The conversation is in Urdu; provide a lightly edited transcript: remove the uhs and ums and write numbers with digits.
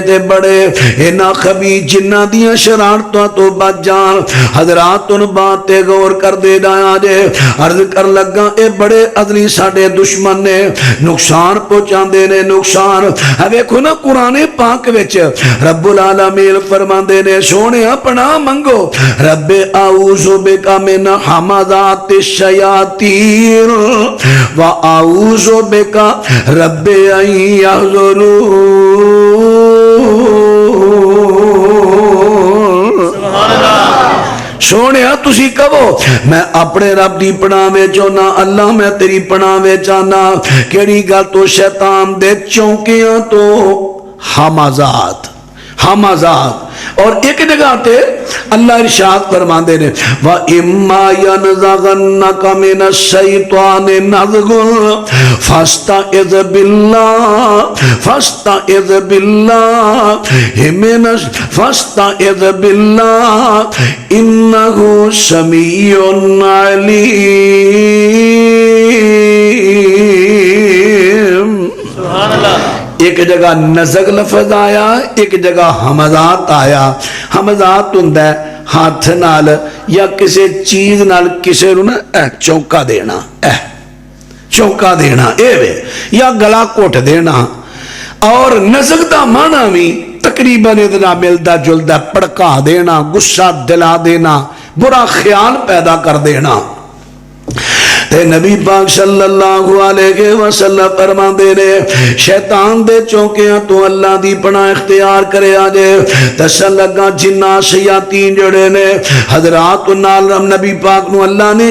تے بڑے اینا خبیث جنہ دیاں شرارتوں تو بچ جان۔ حضرات ان بات تے غور کر دے ڈایا جے، عرض کر لگا اے بڑے عدلی ساڑے دشمن نے، نقصان پہنچان دے نے نقصان۔ ویکھو نا قرآن پاک وچ رب العالمین فرماندے نے سونے پناہ منگو، رب اعوذ بک من حمزات الشیاطین و اعوذ بک رب ان یحضرون۔ سونے تسی کہو میں اپنے رب دی پناہ میں چونا، اللہ میں تیری پناہ میں چانا، کیڑی گل تو شیطان دے چونکیاں تو حمزات اور ایک جگہ تے اللہ ارشاد فرماندے نے وَإِمَّا يَنزَغَنَّكَ مِنَ الشَّيْطَانِ نَزْغٌ فَاسْتَعِذْ بِاللَّهِ إِنَّهُ سَمِيعٌ عَلِيمٌ۔ سبحان اللہ۔ ایک جگہ نزغ لفظ آیا، ایک جگہ حمزات آیا۔ حمزات ہوندہ ہے ہاتھ نال یا کسی چیز نال کسی نو نا چونکا دینا، چونکا دینا یا گلا کوٹ دینا۔ اور نزغ دا معنی بھی تقریباً اتنا ملدا جلدا، پڑکا دینا، غصہ دلا دینا، برا خیال پیدا کر دینا۔ تے نبی پاک صلی اللہ علیہ وسلم فرماندے نے شیطان دے چونکیاں تو اللہ دی پناہ اختیار کرے آجے۔ تسل لگا جنہ شیاطین جڑے نے حضرات نال نبی پاک نو اللہ نے